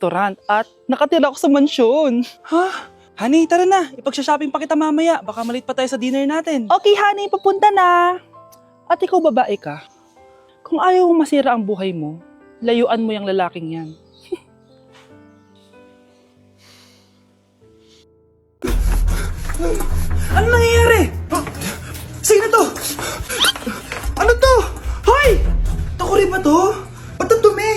restaurant at nakatira ako sa mansyon. Ha? Honey, tara na. Ipag-shopping pa kita mamaya. Baka malit pa tayo sa dinner natin. Okay, honey, papunta na. At ikaw babae ka. Kung ayaw mong masira ang buhay mo, layuan mo yung lalaking yan. Ano nangyayari? Sino to? Ano to? Hoy! Takuri ba to? Ba't ang dumi?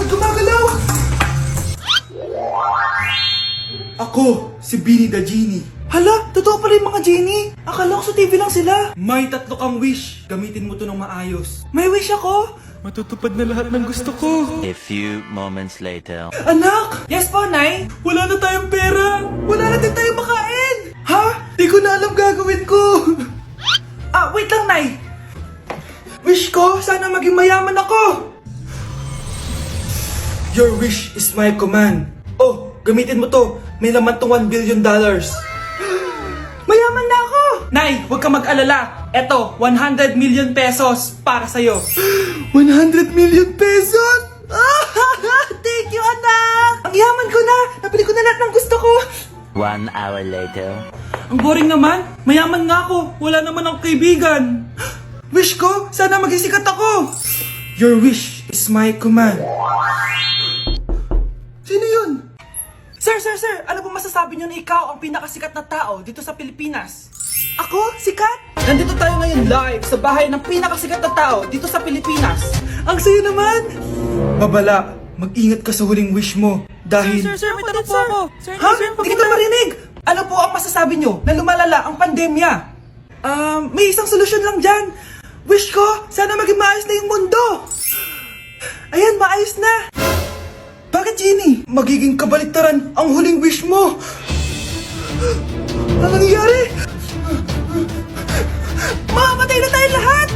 Ba't gumagalaw? Ako, si Beanie the Genie. Hala, totoo pala yung mga genie. Akala ko sa TV lang sila. May 3 kang wish. Gamitin mo to ng maayos. May wish ako? Matutupad na lahat ng gusto ko. A few moments later. Anak! Yes po, Nay? Wala na tayong pera! Wala na din tayong makain! Ha? Di ko na alam gagawin ko! Wait lang, Nay! Wish ko, sana maging mayaman ako! Your wish is my command. Oh, gamitin mo to. May laman tong $1 billion. Mayaman na ako! Nay, huwag ka mag-alala. Eto, 100 million pesos para sa'yo. 100 million pesos? Thank you, anak! Ang yaman ko na! Nabili ko na lahat ng gusto ko! 1 hour later. Ang boring naman. Mayaman nga ako. Wala naman akong kaibigan. Wish ko, sana maging sikat ako. Your wish is my command. Sino yun? Sir! Ano po masasabi niyo na ikaw ang pinakasikat na tao dito sa Pilipinas? Ako? Sikat? Nandito tayo ngayon live sa bahay ng pinakasikat na tao dito sa Pilipinas. Ang sayo naman! Babala, mag-ingat ka sa huling wish mo. Dahil... Sir, may tanong po ako. Ha? Hindi kita marinig! Ano po ang masasabi nyo na lumalala ang pandemya? May isang solusyon lang dyan. Wish ko, sana maging maayos na yung mundo. Ayan, maayos na. Bakit, Genie? Magiging kabaliktaran ang huling wish mo. Ano nangyayari? Mamamatay na tayo lahat!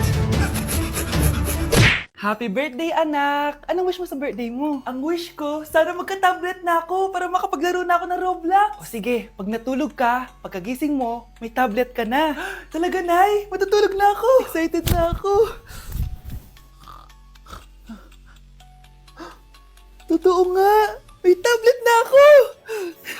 Happy birthday, anak! Anong wish mo sa birthday mo? Ang wish ko, sana magka-tablet na ako para makapaglaro na ako ng Roblox. O sige, pag natulog ka, pagkagising mo, may tablet ka na. Talaga, Nay? Matutulog na ako. Excited na ako. Totoo nga! May tablet na ako!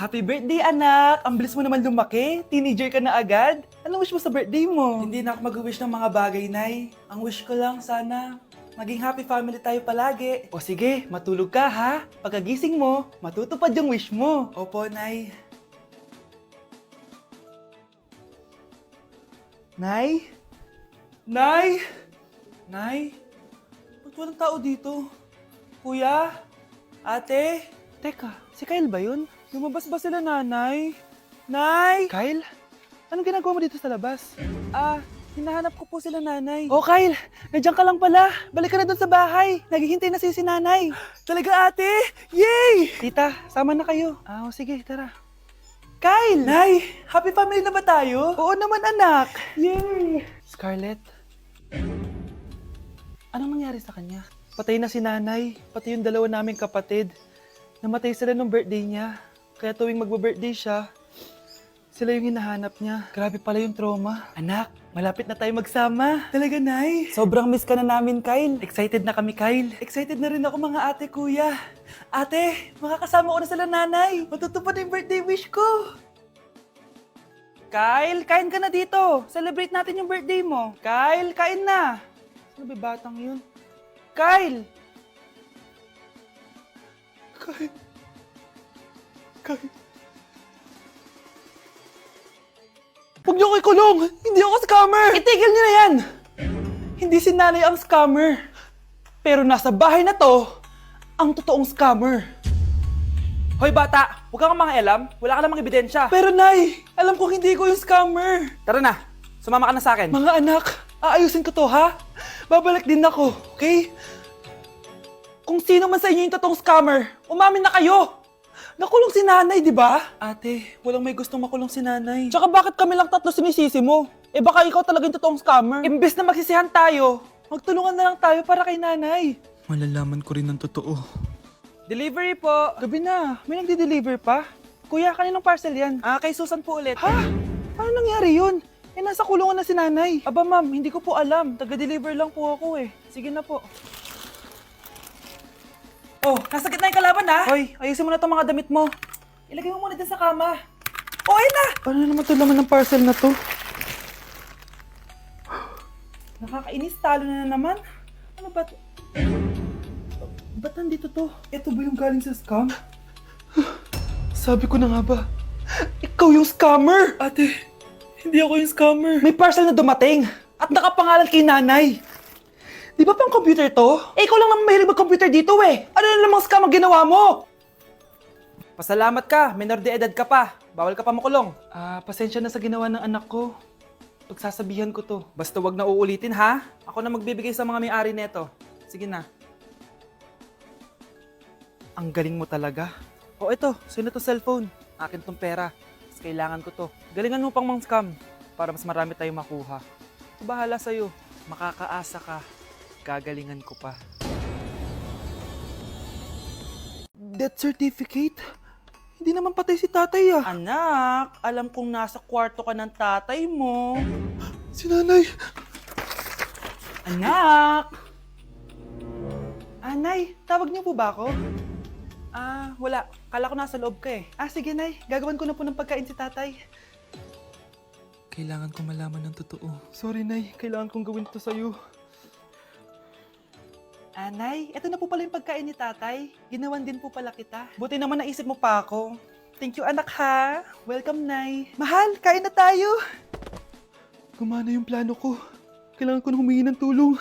Happy birthday, anak! Ang bilis mo naman lumaki. Teenager ka na agad. Anong wish mo sa birthday mo? Hindi na ako mag-wish ng mga bagay, Nay. Ang wish ko lang, sana maging happy family tayo palagi. O sige, matulog ka ha. Pagkagising mo, matutupad yung wish mo. Opo, Nay. Nay? Nay! Nay? Ba't walang tao dito? Kuya? Ate? Teka, si Kyle ba yun? Lumabas ba sila, Nanay? Nay! Kyle? Anong ginagawa mo dito sa labas? Hinahanap ko po sila, Nanay. Oh, Kyle! Nandiyan ka lang pala. Balik ka na doon sa bahay. Naghihintay na si nanay. Talaga, ate? Yay! Tita, sama na kayo. Sige, tara. Kyle! Nay, happy family na ba tayo? Oo naman, anak. Yay! Scarlett, anong nangyari sa kanya? Patay na si nanay, pati yung dalawa naming kapatid. Namatay sila nung birthday niya. Kaya tuwing magbe-birthday siya, sila yung hinahanap niya. Grabe pala yung trauma. Anak, malapit na tayo magsama. Talaga, Nay? Sobrang miss ka na namin, Kyle. Excited na kami, Kyle. Excited na rin ako, mga ate, kuya. Ate, makakasama ko na sila, Nanay. Matutupad na yung birthday wish ko. Kyle, kain ka na dito. Celebrate natin yung birthday mo. Kyle, kain na. Sino ba batang yun? Kyle! Kyle. Huwag niyo ko ikulong! Hindi ako scammer! Itigil niyo na yan! Hindi si nanay ang scammer. Pero nasa bahay na to, ang totoong scammer. Hoy bata, huwag kang mangialam. Wala ka namang ebidensya. Pero, Nay, alam ko hindi ko yung scammer. Tara na, sumama ka na sa akin. Mga anak, aayusin ko to, ha? Babalik din ako, okay? Kung sino man sa inyo yung totoong scammer, umamin na kayo! Nakulong si nanay, di ba? Ate, walang may gustong makulong si nanay. Tsaka bakit kami lang tatlo sinisisi mo? Eh baka ikaw talaga yung totoong scammer. Imbes na magsisihan tayo, Magtulungan na lang tayo para kay nanay. Malalaman ko rin ang totoo. delivery po. Gabi na, may nagde-deliver pa? Kuya, kaninong parcel yan? Kay Susan po ulit. Ha? Paano nangyari yun? Eh, nasa kulungan na si nanay. Aba ma'am, hindi ko po alam. Taga-deliver lang po ako eh. Sige na po. Oh, nasa gitna yung kalaban ha? Hoy, ayusin mo na itong mga damit mo. Ilagay mo muna dyan sa kama. Oh, ayun na! Ano naman ito laman ng parcel na to? Nakakainis, talo na naman. Ano ba? Ba't nandito to? Ito ba yung galing sa scam? Sabi ko na nga ba? Ikaw yung scammer! Ate, hindi ako yung scammer. May parcel na dumating at nakapangalan kay nanay. Di ba pang computer to? Eh, ikaw lang naman mahilig mag-computer dito eh. Ano na namang scam ang ginawa mo? Pasalamat ka, minor de edad ka pa. Bawal ka pa makulong. Pasensya na sa ginawa ng anak ko. Pagsasabihan ko to. Basta wag na uulitin ha. Ako na magbibigay sa mga may-ari neto. Sige na. Ang galing mo talaga. O ito, sino to cellphone? Akin tong pera. Mas kailangan ko to. Galingan mo pang mang scam para mas marami tayong makuha. Bahala sa'yo. Makakaasa ka. Gagalingan ko pa. Death certificate? Hindi naman patay si tatay ah. Anak, alam kong nasa kwarto ka ng tatay mo. Si nanay. Anak! Nay, tawag niyo po ba ako? Wala. Kala ko nasa loob ka eh. Sige nay, gagawan ko na po ng pagkain si tatay. Kailangan ko malaman ng totoo. Sorry nay, kailangan kong gawin to sa'yo. Nay, eto na po pala yung pagkain ni tatay. Ginawan din po pala kita. Buti naman naisip mo pa ako. Thank you anak ha. Welcome nay. Mahal, kain na tayo. Gumana yung plano ko. Kailangan ko na humingi ng tulong.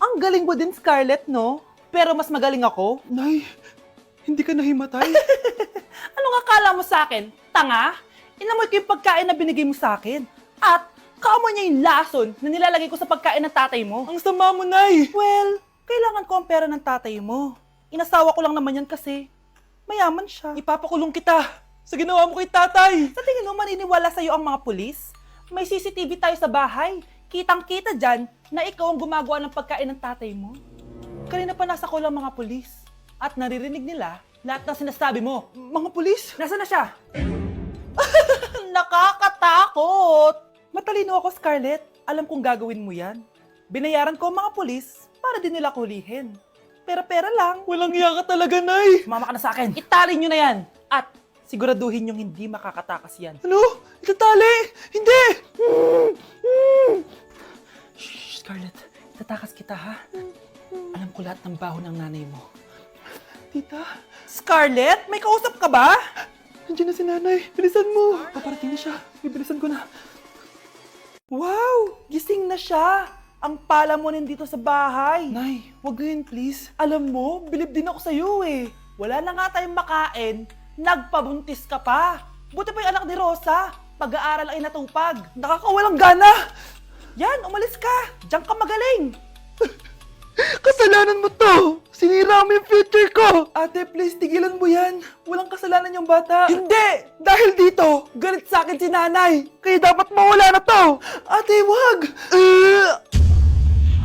Ang galing mo din, Scarlett, no? Pero mas magaling ako. Nay, hindi ka nahimatay. Anong akala mo sa akin? Tanga? Inamoy ko yung pagkain na binigay mo sa akin. At kaamoy niya yung lason na nilalagay ko sa pagkain ng tatay mo. Ang sama mo, Nay! Well, kailangan ko ang pera ng tatay mo. Inasawa ko lang naman yan kasi mayaman siya. Ipapakulong kita sa ginawa mo kay tatay. Sa tingin mo maniniwala sa'yo ang mga pulis? May CCTV tayo sa bahay. Kitang-kita dyan na ikaw ang gumagawa ng pagkain ng tatay mo. Kanina pa nasa kulang mga pulis. At naririnig nila lahat ng sinasabi mo. Mga pulis? Nasaan na siya? Nakakatakot! Matalino ako, Scarlett. Alam kong gagawin mo yan. Binayaran ko ang mga pulis para din nila kulihin. Pera-pera lang. Walang iya ka talaga, Nay! Sumama ka na sa akin. Italin nyo na yan. At siguraduhin yung hindi makakatakas yan. Ano? Itatali? Hindi! Shh, Scarlett. Itatakas kita, ha? Alam ko lahat ng baho ng nanay mo. Tita? Scarlett, may kausap ka ba? Nandiyan na si nanay. Bilisan mo. Paparating na siya. Bibilisan ko na. Wow! Gising na siya. Ang pala mo nandito sa bahay. Nay, wag ganyan, please. Alam mo, bilib din ako sa'yo eh. Wala na nga tayong makain, nagpabuntis ka pa. Buti pa yung anak ni Rosa, pag-aaral ay natupag. Nakakawalang gana! Yan, umalis ka. Diyan ka magaling. Kasalanan mo to! Sinira mo yung future ko! Ate, please, tigilan mo yan. Walang kasalanan yung bata. Hindi! Dahil dito, galit sa akin si nanay. Kaya dapat mawala na to! Ate, wag!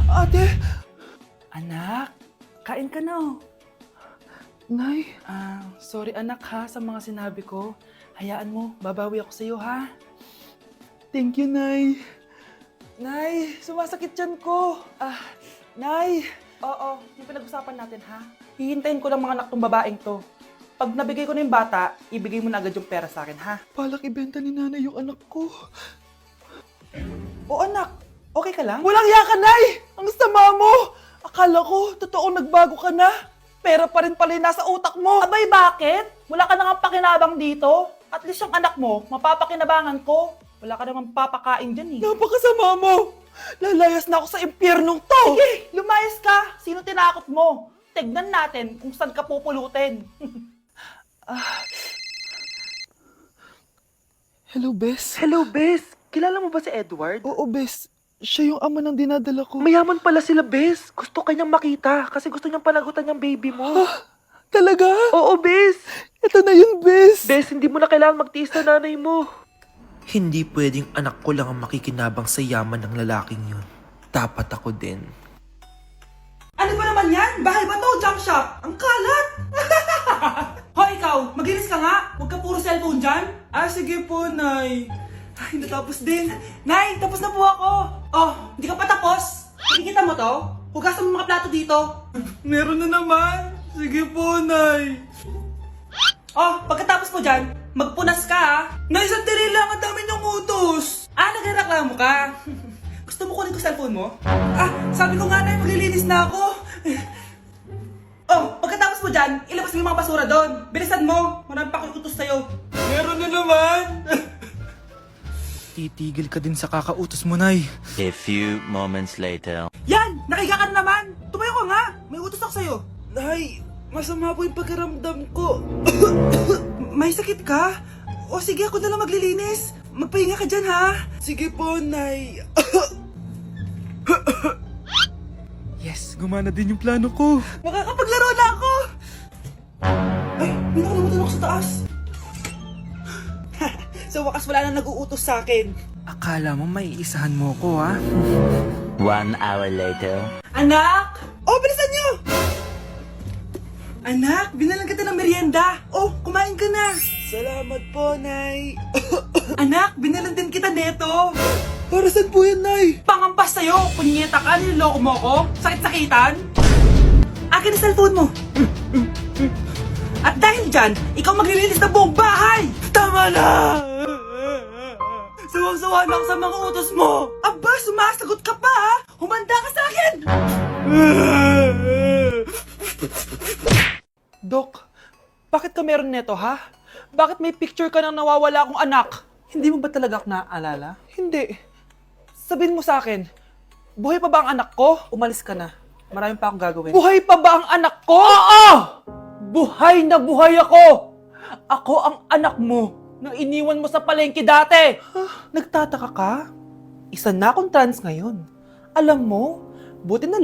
Ate! Anak, kain ka na. Nay, Sorry anak ha sa mga sinabi ko. Hayaan mo, babawi ako sa'yo ha. thank you, Nay. Nay, sumasakit yan ko. Nay. Oo, yung pinag-usapan natin ha. Hihintayin ko lang mga anak tong babaeng to. Pag nabigay ko na yung bata, ibigay mo na agad yung pera sa akin ha. Palak ibenta ni nanay yung anak ko. O anak, okay ka lang? Walang iya ka, Nay! Ang sama mo! Akala ko, totoong nagbago ka na. Pera pa rin pala yung nasa utak mo. Abay bakit? Wala ka nang pakinabang dito. At least yung anak mo, mapapakinabangan ko. Wala ka namang papakain dyan eh. Napakasama mo! Lalayas na ako sa impyernong to! Sige, lumayas ka. Sino tinakot mo? Tignan natin kung saan ka pupulutin. Hello, Bes. Hello, Bes. Kilala mo ba si Edward? Oo, Bes. Siya yung ama ng dinadala ko. Mayaman pala sila, Bes. Gusto kanyang makita kasi gusto niyang panagutan yung baby mo. Talaga? Oo, Bes. Ito na yun, Bes. Bes, hindi mo na kailangan magtiis na nanay mo. Hindi pwedeng anak ko lang ang makikinabang sa yaman ng lalaking yun. Dapat ako din. Ano ba naman yan? Bahay ba to? Junk shop? Ang kalat! Hoy, ikaw! Magilis ka nga! Huwag ka puro cellphone dyan! Sige po, Nay. Ay, natapos din. Nay, tapos na po ako! Oh, hindi ka pa tapos? Nakikita mo to? Hugasan mo mga plato dito. Meron na naman. Sige po, Nay. Oh, pagkatapos mo dyan, magpunas ka ha. Nay, sandali lang. Ang dami niyong utos. Nagreklamo ka. Gusto mo kunin ko cellphone mo? Sabi ko nga na, maglilinis na ako. Oh, pagkatapos mo dyan, ilabas mo yung mga basura doon. Bilisan mo, marami pa akong utos sa'yo. Meron na naman. Titigil ka din sa kakautos mo, Nay. A few moments later. Yan, nakiga ka na naman. Tumayo ka nga, may utos ako sa'yo. Nay, masama po yung pagkaramdam ko. May sakit ka? O sige, ako na lang maglilinis. Magpahinga ka dyan ha. Sige po, Nay. Yes, gumana din yung plano ko. Makakapaglaro na ako. Ay, may nakalimutan ako sa taas. Sa wakas wala nang nag-uutos sa akin. Akala mo may isahan mo ko, ha? 1 hour later. Anak! Oh, bilisan niyo! Anak, binalan kita ng merienda. Oh, kumain ka na. Salamat po, Nay. Anak, binalan din kita neto. Para saan po yan, Nay? Pangampas sa'yo, punyeta ka, niloloko mo ko. Sakit-sakitan. Akin ang cellphone mo. At dahil dyan, ikaw maglilinis ng buong bahay. Tama na! Sawang-sawa na ako sa mga utos mo. Aba, sumasagot ka pa ha? Humanda ka sa akin. Dok, bakit ka meron neto, ha? Bakit may picture ka ng nawawala akong anak? Hindi mo ba talaga ako naaalala? Hindi. Sabihin mo sa akin, buhay pa ba ang anak ko? Umalis ka na. Marami pa akong gagawin. Buhay pa ba ang anak ko? Oo! Buhay na buhay ako! Ako ang anak mo na iniwan mo sa palengke dati! Nagtataka ka? Isa na akong trans ngayon. Alam mo, buti na